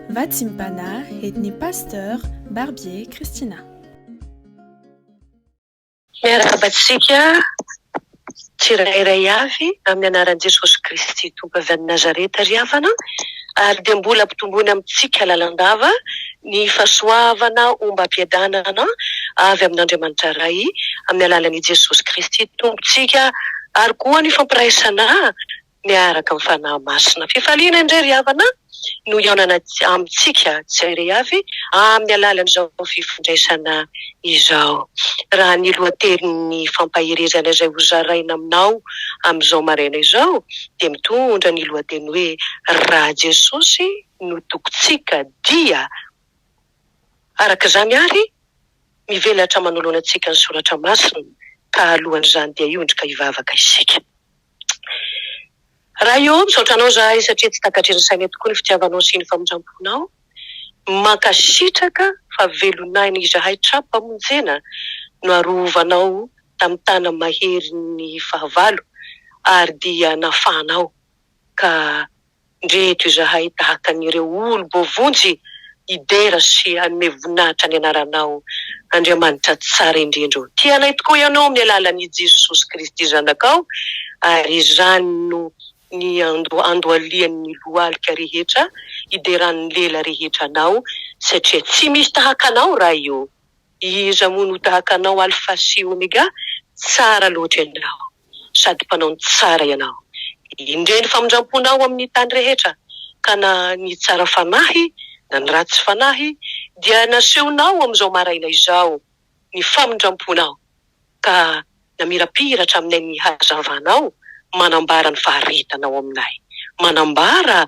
Vatimpana etni Pasteure BARBIER Christina. Miaraka batsika tsirairay avy amin'ny anaran'i Jesosy Kristy Tompo avy any Nazareta ry havana, ary dia mbola ampitombony amintsika lalandava ny fahasoavana ombam-piadanana avy amin'Andriamanitra Ray amin'ny alalan'i Jesosy Kristy Tompontsika, ary koa ny fampiraisana miaraka amin'ny fanahy masina. Fifaliana indray ry havana no iaonana amintsika tsirairay avy amin'ny alalan'izao fifandraisana izao. Raha ny lohatenin'ny fampaherezana izay hozaraina aminao amin'izao maraina izao dia mitondra ny lohateny hoe Raha Jesosy no tokintsika dia. Araka izany ary mivelatra manoloana antsika ny soratra masina, ka alohan'izany dia iondrika hivavaka isika. Raha io misaotra anao zahay satria tsy takatrira saina tokoa ny fitiavanao sy ny famonjam-ponao, mankasitraka fa velonay izahay trapamonjena no arovanao tamin'ny tana mahery ny fahavalo, ary dia nafanao ka ndreto izahay tahaka an'ireo olo bovonjy idera sy anome voninahitra ny anaranao Andriamanitra tsara indrindra. Tianay tokoa ianao amin'ny alalan'i Jesosy Kristy zanakao, ary izany no ny andohalian'ny lohalika rehetra ideran'ny lela rehetra anao, satria tsy misy tahaka anao raha io. Iza moa no tahaka anao alfa sy omega, tsara loatra ianao sady mpanao ny tsara ianao. Indray ny famonjam-ponao amin'ny tany rehetra, ka na ny tsara fanahy na ny ratsy fanahy dia nasehonao amin'izao maraina izao ny famonjam-ponao, ka namirapiratra aminay ny hazavanao, manambara ny faharetanao aminay, manambara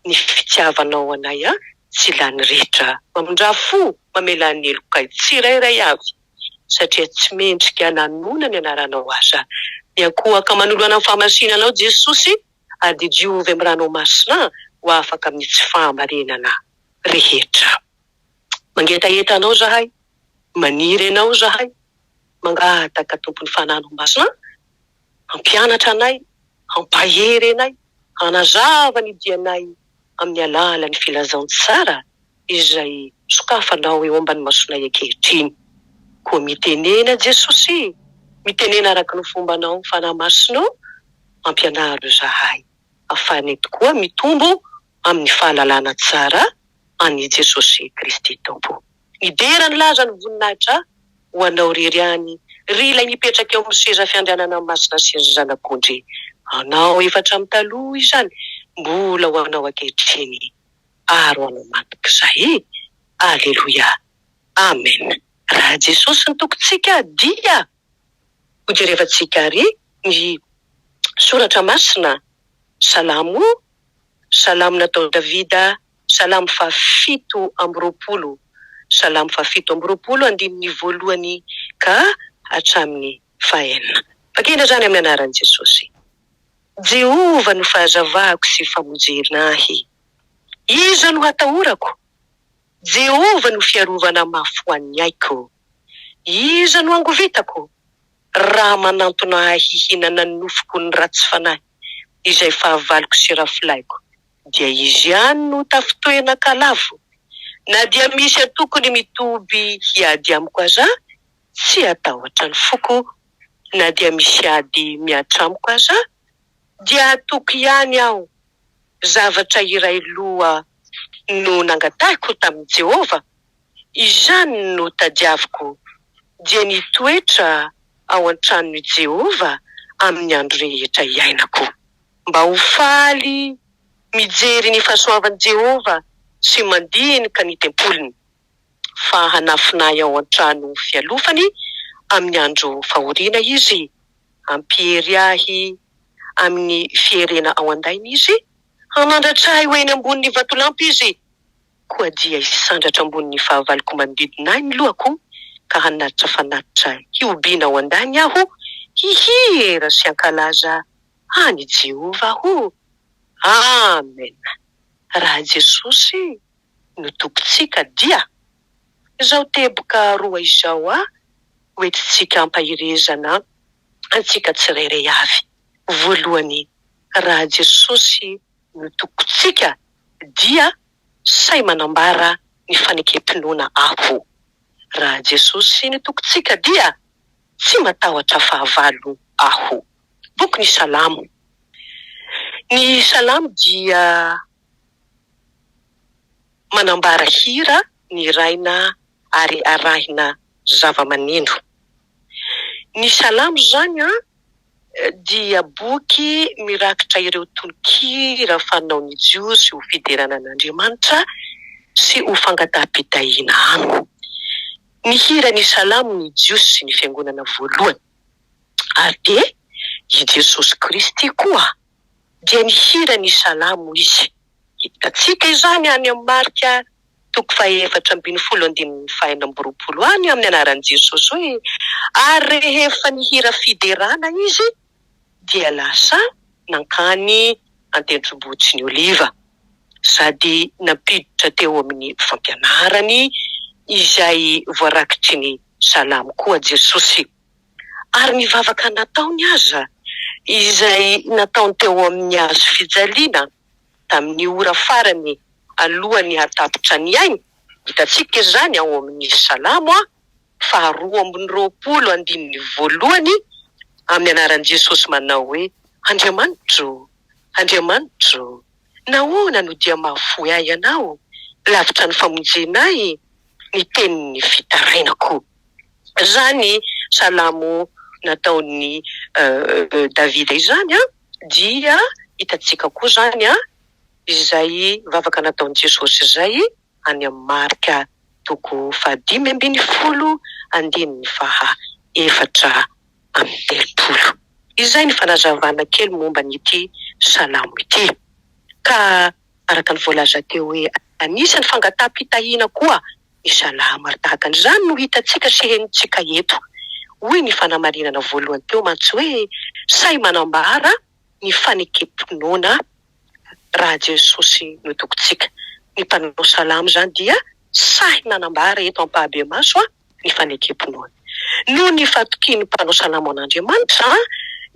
ny fitiavanao anay tsy lany rehetra, mamondrafo mamela ny elokay tsirairay avy, satria tsy mendrika nanona ny anaranao aza. Miankohaka manoloana amin'ny fahamasinanao Jesosy, ary diovy amin'ny ranao masina ho afaka amin'ny tsy fahamarinana rehetra. Mangetaeta anao zahay, maniry anao zahay, mangataka tompon'ny fananao masina, hampianatra anay, hampahery anay, hanazava ny dianay amin'ny alalan'ny filazan'ny tsara izay sokafanao eo ambany masonay ankehitriny. Koa mitenena Jesosy, mitenena araka ny fombanao ny fanahy masinao, ampianaro zahay ahafahanay tokoa mitombo amin'ny fahalalana tsara an'i Jesosy Kristy Tompo. Idera ny laza ny voninahitra ho anao rery any, ry ilay nipetraka eo amin'ny seza fiandrianana masina sy ny zanak'ondry. Anao efa hatramin'ny taloha izany, mbola ho anao ankehitriny, ary ho anao mandrakizay. Aleluia, amen. Raha Jesosy ny tokintsika dia. Ho jerevantsika ary ny soratra masina, salamo, salamo natao Davida, salamo fahafito amby roapolo, salamo fahafito amby roapolo andininy voalohany ka hatramin'ny fahaenina. Fakena zany amin'ny anaran'i Jesosy. Jehova no fahazavako sy famonjerin'ahy, iza no hatahorako? Jehova no fiarovana mafy ho an'ny aiko, iza no angovitako? Raha manantona ahy hihinana ny nofoko ny ratsy fanahy, izay fahavaloko sy rafilaiko, dia izy ihany no tafitoena kalavo. Na dia misy atokony mitoby hiady amiko aza, tsy atahotra ny foko. Na dia misy ady miatramiko aza, dia atoky ihany aho. Zavatra iray loha no nangatahiko tamin'i Jehova, izany no tadiaviko, dia nitoetra ao an-tranon'i Jehova amin'ny andro rehetra iainako, mba ho faly mijery ny fahasoavan'i Jehova sy mandinika ny tempolony, fa hanafinay ao an-trano fialofany amin'ny andro fahoriana izy, hampihery ahy amin'ny fierena ao andainy izy, hanandratra ahy ho eny ambonin'ny vatolampy izy, koa dia hisandratra ambonin'ny fahavaloko manodidina ahy ny lohako, ka hanatitra fanatitra hiobina ao andany aho, hihira sy hankalaza any Jehova aho. Amen. Raha Jesosy no tokintsika dia. Izao teboka roa izao hoentintsika hampahirezana antsika tsirairay avy. Voalohany, Raha Jesosy no tokintsika dia say manambara ny fanekempinoana aho. Raha Jesosy ny tokintsika dia tsy matahotra fahavalo aho. Boky ny Salamo. Ny Salamo dia manambara hira ny raina ary arahina zava-maneno. Ny Salamo zany dia boky mirakitra ireo tononkira fanaon'ny Dieu sy ho fiderana an'Andriamanitra sy ho fangataham-pitahiana aminy. Ny hira ny Salamo ny Dieu sy ny fiangonana voalohany. Ary i Jesosy Kristy koa dia ny hira ny Salamo izy. Hitatsika izany any amin'ny marika 4:4-5 any amin'ny anaran'i Jesosy hoe ary rehefa ny hira fiderana izy dia lasa nankany an-tendrombohitry ny Oliva sady napiditra teo amin'ny fampianarany izay voarakitry ny Salamo koa Jesosy. Ary ny vavaka nataony aza izay nataony teo amin'ny hazo fijaliana tamin'ny ora farany alohan'ny hatapitra ny ainy. Hitatsika izany ao amin'ny Salamo 2:20 amin'ny anaran'i Jesosy manao hoe Andriamanitro, Andriamanitro, nahoana no dia mahafoy ahy ianao? Lavitra ny famonjenay ny tenin'ny fitarainako. Zany Salamo nataon'ny Davida izany dia hitatsika koa zany izay vavaka nataon'i Jesosy izay any amin'ny marika 5:4-3. Izay ny fanazavana kely momba n'ity Salamo ity. Ka araka ny voalaza teo hoe anisan'ny fangataham-pitahiana koa ny Salamo ary tahaka an'izany no hitatsika sy henitsika eto. Hoy ny fanamarinana voalohany teo mantsy hoe say manambara ny fanekempinoana Raha Jesosy no tokintsika. Ny mpanao Salamo zany dia say nanambara eto ampahabe maso ny fanekempinoana. Noho ny fatokian'ny mpanao Salamo an'Andriamanitra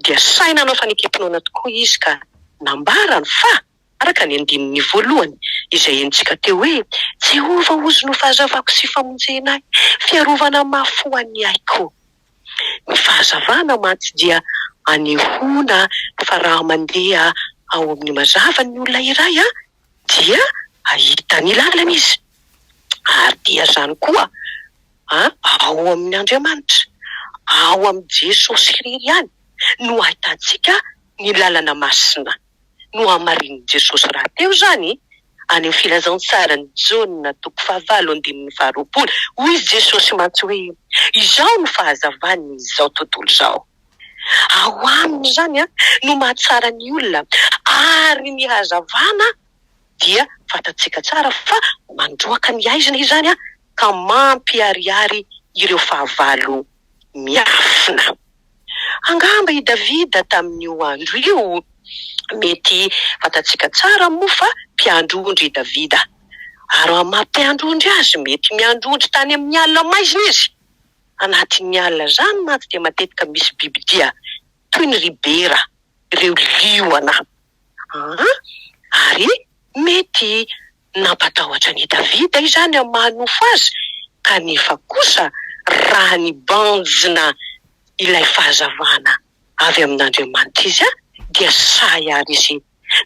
dia say nanao fanekempinoana tokoa izy ka nambarany fa araka ny 1:1 izay hentsika teo hoe Jehova ozy no fahazavako sy famonjenay, fiarovana mahafoany aiko. Ny fahazavana mantsy dia anehoana fa raha mandeha ao amin'ny mazava ny olona iray dia ahita ny lalana izy. Ary dia zany koa ao amin'ny Andriamanitra, ao amin'ny Jesosy irery ihany no ahitantsika ny lalana masina. No amarin'i Jesosy raha teo zany any amin'ny filazantsarany Jaona 5:20. Hoy izy Jesosy mantsy hoe izao no fahazavany izao tontolo izao. Ao aminy zany no mahatsara ny olona ary ny hazavana dia fatatsika tsara fa mandroaka ny aizina izany ka mampiariary ireo fahavalo miafina. Angamba i Davida tamin'io andro io mety fatatsika tsara moa fa mpiandrondry i Davida. Ary mampiandrondry azy mety miandrondry tany amin'ny alina maizina izy. Anatin'ny alina zany mantsy dia matetika misy biby dia toy ny ribera, ireo liona. Ary mety nampatahotra ny Davida izany manofo azy kanefa kosa raha ny banjina ilay fahazavana avy amin'Andriamanitra izy dia say ary izy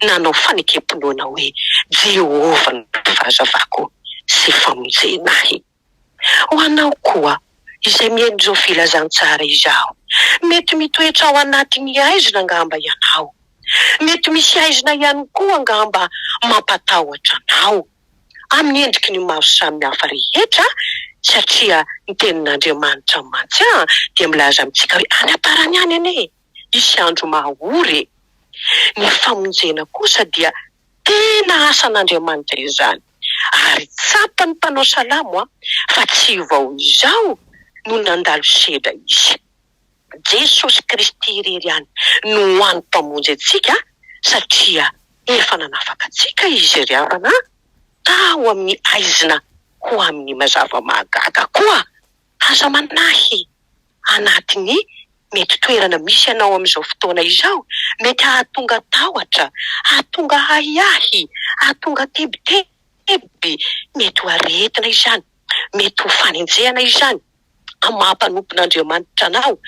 nanao fanekempinoana hoe Jehova no fahazavako sy famonjenay. Ho anao koa izay mihaino izao filazantsara izao, mety mitoetra ao anatin'ny aizina angamba ianao. Mety misy aizina ihany koa angamba mampatahotra anao amin'ny endriky ny maro samihafa rehetra satria ny tenin'Andriamanitra mantsy dia milaza amintsika hoe any aparany any ane isy andro mahaory. Ny famonjena kosa dia tena asan'Andriamanitra izany. Ary tsapa ny mpanao Salamo fa tsy vao izao no nandalo sedra izy. Jesosy Kristy irery ihany no any mpamonjy antsika satria efa nanafaka antsika izy ry havana tao amin'ny aizina ho amin'ny mazava mahagaga koa. Aza manahy anatiny mety toerana misy ianao amin'izao fotoana izao, mety ahatonga tahotra, ahatonga ahiahy, ahatonga tebiteby lehibe, mety ho aretina izany, mety ho fanenjehana izany amin'ny mampanompon'Andriamanitra anao,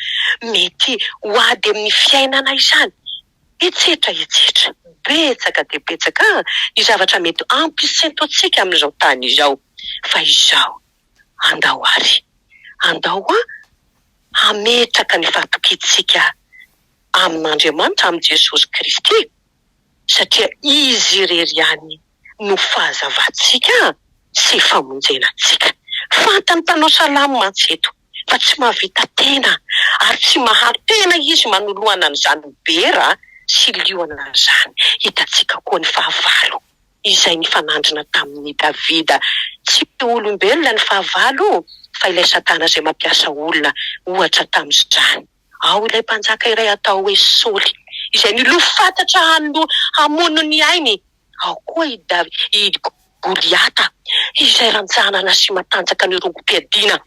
mety ho ady amin'ny fiainana izany. Etsetra, betsaka dia betsaka ny zavatra mety ampisentotsika amin'izao tany izao. Fa izao, andao ary, andao hametraka ny fatokintsika amin'Andriamanitra, amin'ny Jesosy Kristy, satria izy irery ihany no fahazavantsika sy famonjenantsika. Fantany mpanao salamo mantsy eto, fa tsy mahavita tena ary tsy mahary tena izy manoloana an'izany bera sy lioana zany. Hitantsika koa ny fahavalo izay nifanandrina tamin'ny Davida. Tsy olombelona ny fahavalo, fa ilay Satana izay mampiasa olona ohatra tamin'izany. Ao ilay mpanjaka iray atao hoe Saoly, izay nilofatatra hamono ny ainy. Ao koa i Goliata, izay ranjanana sy matanjaka ny rongom-piadiana.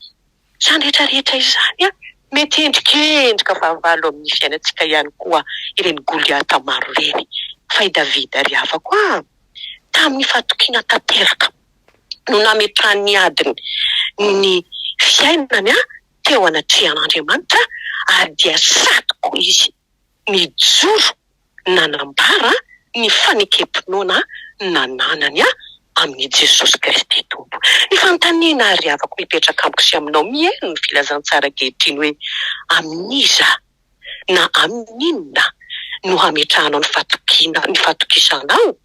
Izany rehetrarehetra izany mety endrikendrika fahavalo amin'ny fiainantsika ihany koa ireny Goliata maro ireny. Fa i Davida ry havako tamin'ny fatokiana tanteraka no nametrahany adiny ny fiainany teo anatrehan'Andriamanitra, ary dia satroka izy mijoro nanambara ny fanekempinoana nananany amin'ny Jesosy Kristy Tompo. Ny fanontaniana ry havako mipetraka amiko sy aminao mihaino ny filazantsara ankehitriny hoe amin'iza na amin'inona no hametrahanao ny fatokisanao?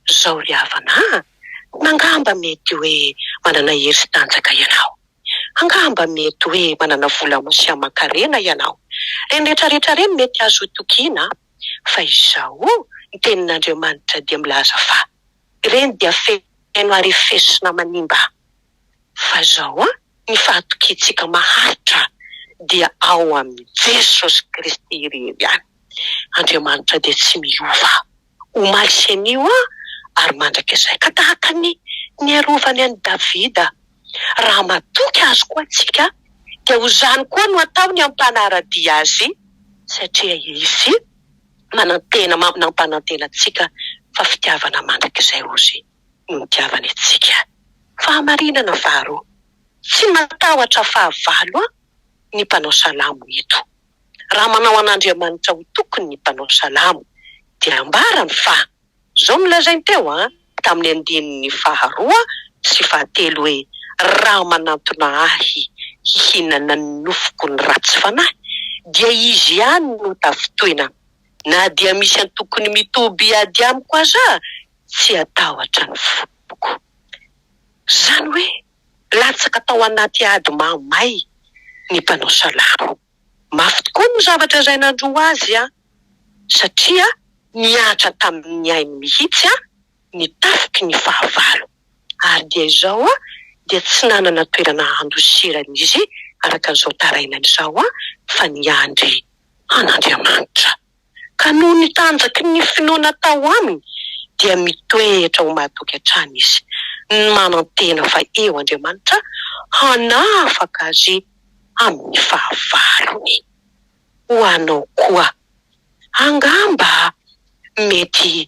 Zao ry havana, nangamba mety hoe manana hery sy tanjaka ianao, angamba mety hoe manana vola sy aman-karena ianao, reny rehetrarehetra reny mety azo tokiana. Fa izao ny tenin'Andriamanitra dia milaza fa ireny dia feno arifesina manimba. Fa zao ny fatokintsika maharitra dia ao amin'ny Jesosy Kristy irery ihany. Andriamanitra dia tsy miova, omaly sy anio ary mandraka izay ka tahaka ny arovany an'i Davida. Raha matoky azy koa antsika dia ho zany koa no ataony ampanaradia azy, satria izy nampanantena antsika fa fitiavana mandraka izay ozy no nitiavany antsika. Fahamarinana faharoa, tsy matahotra fahavalo ny mpanao salamo eto. Raha manao an'Andriamanitra ho tokony ny mpanao salamo dia ambarany fa zao nolazainy teo tamin'ny andinin'ny faharoa sy fahatelo hoe raha manantona ahy hihinana ny nofoko ny ratsy fanahy, dia izy ihany no tafitoina. Na dia misy antokony mitoby ady amiko aza, tsy atahotra ny foko. Zany hoe latsaka tao anaty ady mamay ny mpanao salamo. Mafy tokoa ny zavatra izay nandro azy satria niatra tamin'ny ainy mihitsy ny tafiky ny fahavalo. Ary dia izao dia tsy nanana toerana handosirana izy araka an'izao tarainany izao fa niandry an'Andriamanitra. Ka noho ny tanjaky ny finoana tao aminy dia mitoetra ho mahatoky hatrany izy, manantena fa eo Andriamanitra hanafaka azy amin'ny fahavalony. Ho anao koa, angamba mety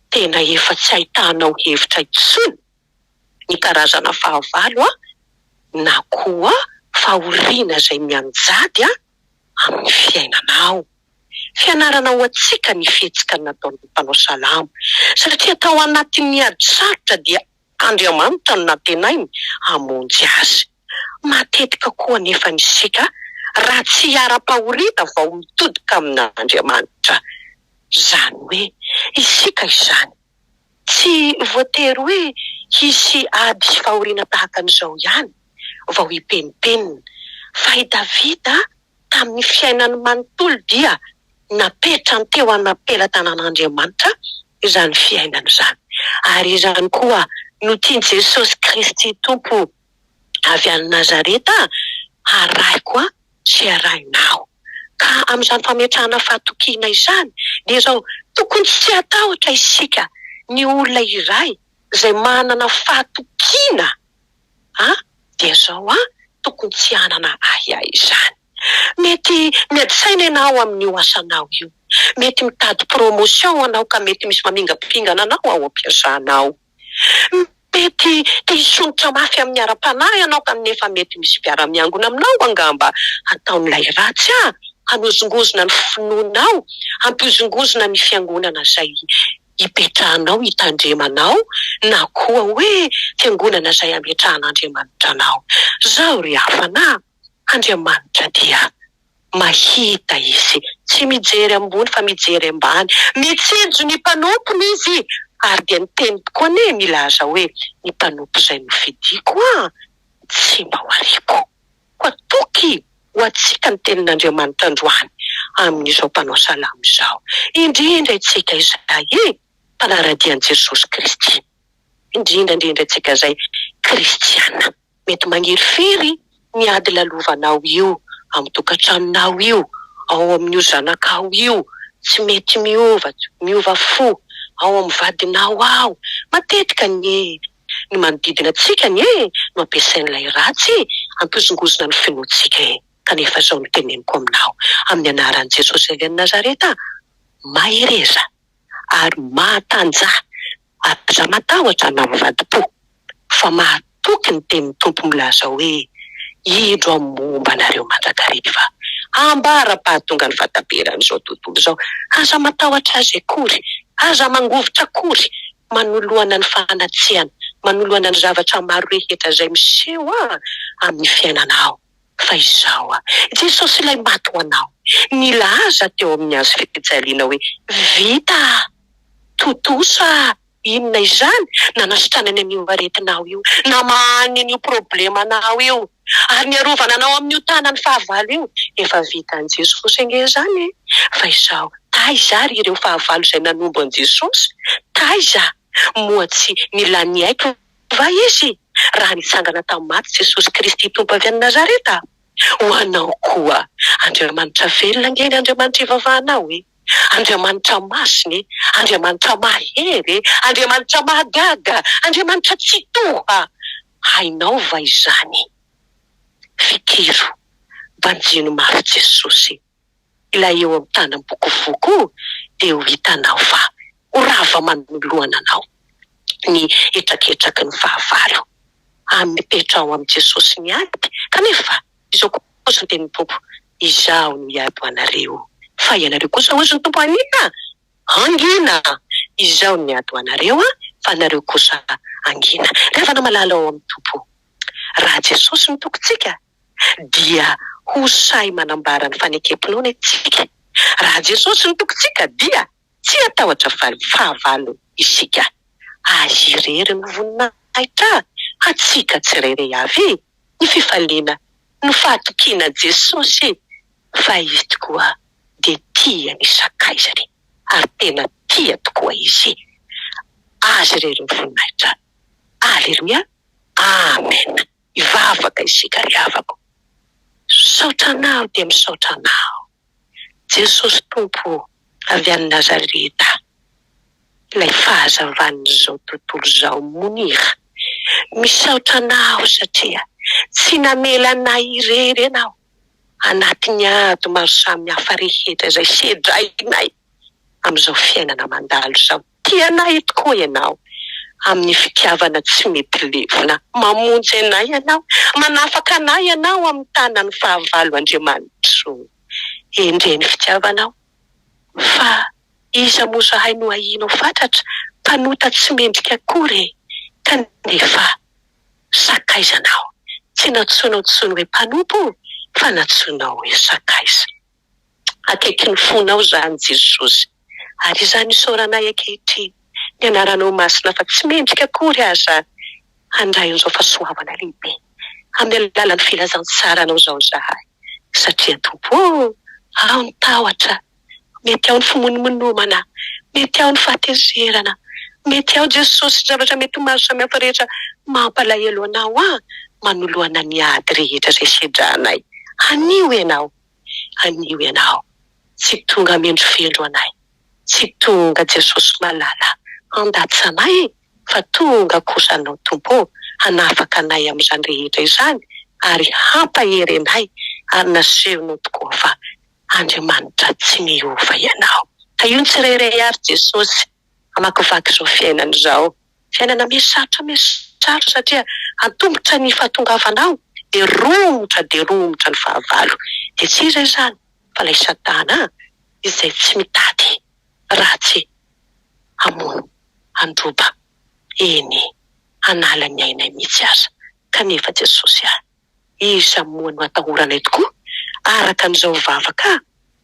tena efa tsy ahitanao hevitra intsony ny karazana fahavalo na koa fahoriana izay mianjady amin'ny fiainanao. Fianarana ho antsika ny fihetsika nataon'ny mpanao salamo, satria tao anatin'ny ady sarotra dia Andriamanitra no natenainy hamonjy azy. Matetika koa nefa nisika raha tsy hiara-pahoriana vao mitodika amin'Andriamanitra. Zany hoe isika izany tsy voatery hoe hisy ady sy fahoriana tahaka an'izao ihany vao hipenimpenina. Fa i Davida tamin'ny fiainany manontolo dia napetrany teo anapelan-tanan'Andriamanitra izany fiainana izany. Ary izany koa no tiany Jesosy Kristy Tompo avy any Nazareta araiko sy arainao. Ka amin'izany fametrahana fatokiana izany dia zao tokony tsy atahotra isika ny olona iray izay manana fatokiana dia zao tokony tsy hanana ahy izany. Mety miady-saina ianao amin'ny asanao io, mety mitady promotion anao ka mety misy mamingapingana anao ao am-piasanao, mety tongotra mafy amin'ny ara-panahy ianao ka nefa mety misy mpiara-miangona aminao angamba ataon'ilay ratsy hanozongozona ny finoanao, hampizongozona ny fiangonana izay hipetrahanao, hitandremanao, na koa hoe fiangonana izay ametrahan'Andriamanitra anao. Zao ry hafana, Andriamanitra dia mahita izy, tsy mijery ambony fa mijery ambany, mitsinjo ny mpanompony izy, ary dia ny teny tokoa ne milaza hoe ny mpanompo izay nofidiko tsy mba ho ariko. Ho atoky ho atsika ny tenin'Andriamanitra androany amin'izao mpanao salamo izao, indrindra itsika izay mpanaradian'i Jesosy Kristy, indrindra itsika izay kristiana, mety maniry firy miady lalovanao io, amin'ny tokantranonao io, ao amin'io zanakao io, tsy mety miova fo, ao amin'ny vadinao ao, matetika ny manodidina antsika no ampiasain'ilay ratsy hampizongozona ny finoantsika kanefa zao no teneniko aminao amin'ny anaran'i Jesosy avy any Nazareta, mahereza ary mahatanja, aza matahotra na mivadi-po, fa mahatoky ny tenin'ny Tompo milaza hoe hidro amin'ny momba anareo mandrakariva, ambara-pahatonga ny fataberan'izao tontolo izao. Aza matahotra azy akory, aza mangovotra akory, manoloana ny fanatsiana, manoloana ny zavatra maro rehetra izay miseho amin'ny fiainanao. Fa izao Jesosy ilay maty ho anao, nilaza teo amin'ny azo fijaliana hoe vita, totosa, inona izany, na nasitranany an'io aretinao io, na mahany an'io problemanao io, ary niarovana anao amin'io tanany fahavalo io, efa vitan'i Jesosy enge izany. Fa izao taiza ry ireo fahavalo izay nanombo an'i Jesosy, taiza moa tsy mila ny aiko va izy raha nitsangana tamin'ny maty Jesosy Kristy Tompo avy any Nazareta? Ho anao koa Andriamanitra velona ngeny, Andriamanitra ivavahanao Andriamanitra masiny, Andriamanitra mahery, Andriamanitra mahagaga, Andriamanitra tsy toha. Hainao va izany? Fikiro, banjino mafy Jesosy, ilay eo amin'ny tany mibokovoko dia ho hitanao fa ho rava manoloana anao ny etraketraky ny fahavalo, mipetra ao amin'ny Jesosy miady, kanefa izao kosa ny tenin'ny Tompo, izao no miady ho anareo. Fa ianareo kosa hozy ny Tompo anina, angina, izao no miady ho anareo fa anareo kosa angina. Rehefa malala ao amin'ny Tompo, raha Jesosy ny tokontsika dia ho say manambara ny fanekemponao itsika. Raha Jesosy ny tokontsika dia tsy atahotra fahavalo isika. Azy irery ny voninahitra, atsika tsirairay avy ny fifaliana no fahatokiana Jesosy, fa izy tokoa dia tia ny sakaizany, ary tena tia tokoa izy. Azy irery ny voninahitra. Aleluia, amen. Ivavaka isika ry havako, saotranao dia misaotranao. Jesosy Tompo avy any Nazareta, ilay fahazavan'izao tontolo izao monira, misaotranao satria tsy namela anay irery ianao anatin'ny ady maro samy hafa rehetra izay sedrainay amin'izao fiainana mandalo izao. Tianay tokoa ianao amin'ny fitiavana tsy mety levona, mamonjy anay ianao, manafaka anay ianao amin'ny tanany fahavalo Andriamanitra. Endre ny fitiavanao, fa iza moa zahay no ahino fantatra, mpanota tsy mendrika akory, kanefa sakaizanao. Tsy natsonao hoe mpanompo, fa natsonao hoe sakaiza. Akaiky ny fonao zany Jesosy, ary izany isaoranay ankehitriny, ny anaranao masina fa tsy mendrika akory aza handray an'izao fahasoavana lehibe amin'ny alalan'ny filazantsara zao zahay. Satria Tompo, ao ny tahotra, mety ao ny fimonomonomana, mety ao ny fahatezerana, mety ao Jesosy zavatra mety maro samihafa rehetra mampalahelo anao manoloana ny ady rehetra izay sedranay. Anio ianao, tsy tonga mendro fendro anay, tsy tonga Jesosy malala andatsanay, fa tonga kosa anao Tompo hanafaka anay amin'izany rehetra izany, ary hampahery anay, ary nasehonao tokoa fa Andriamanitra tsy miova ianao. Ka io ny tsirairay ary Jesosy amakivaky izao fiainana izao, fiainana misaotra satria Antombotra ny fahatongavanao dia romotra ny fahavalo. Dia tsy iray izany fa ilay Satana izay tsy mitady ratsy hamono, handroba, eny hanala ny ainay mihitsy aza. Kanefa Jesosy iza moa no atahoranay tokoa araka an'izao vavaka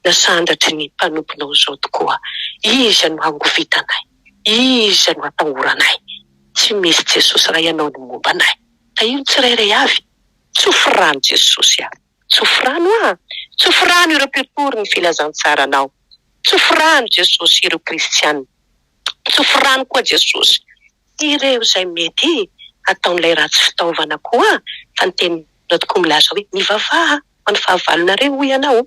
nasandatry ny mpanomponao izao tokoa. Iza no hangovitanay, iza no atahoranay. Tsy misy Jesosy raha ianao no momba anay. Ka io tsirairay avy tsofrano Jesosy tsofrano tsofrano ireo mpiotory ny filazantsaranao. Tsofrano Jesosy ireo kristianina. Tsofrano koa Jesosy ireo izay mety ataon'ilay ratsy fitaovana koa. Fa ny teninao tokoa milaza hoe mivavaha ho an'ny fahavalonareo ho ianao.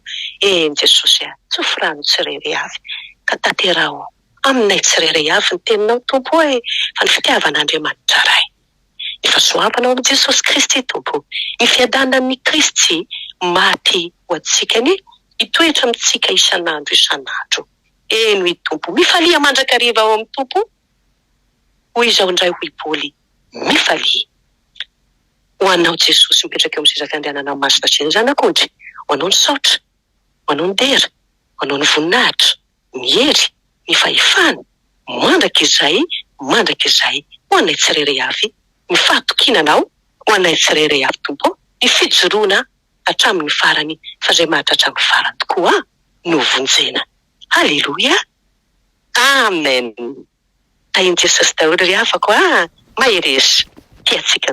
Jesosy tsofrano tsirairay avy ka tanterao aminay tsirairay avy ny teninao Tompo hoe fa ny fitiavan'Andriamanitra ray. Ny fahasoavanao amin'i Jesosy Kristy Tompo. Ny fiadanan'ny Kristy maty ho antsika ny hitoetra amintsika isan'andro. Eno i Tompo. Mifalia mandrakariva ao amin'ny Tompo. Hoy izao indray hoy Paoly. Mifalia. Ho anao Jesosy mipetraka eo amin'ny seza fiandehananao masina sy ny zanak'ondry. Ho anao ny saotra, ho anao ny dera, ho anao ny voninahitra, ny hery, ny fahefana, mandraka izay, ho anay tsirairay avy. Ny fahatokinanao, ho anay tsirairay avy Tompo. Ny fijoroana hatramin'ny farany, fa izay mahatratra amin'ny farany tokoa no vonjena. Haleloia. Amen. Tahian Jesosy daholo ry afako maheresy. Tiantsika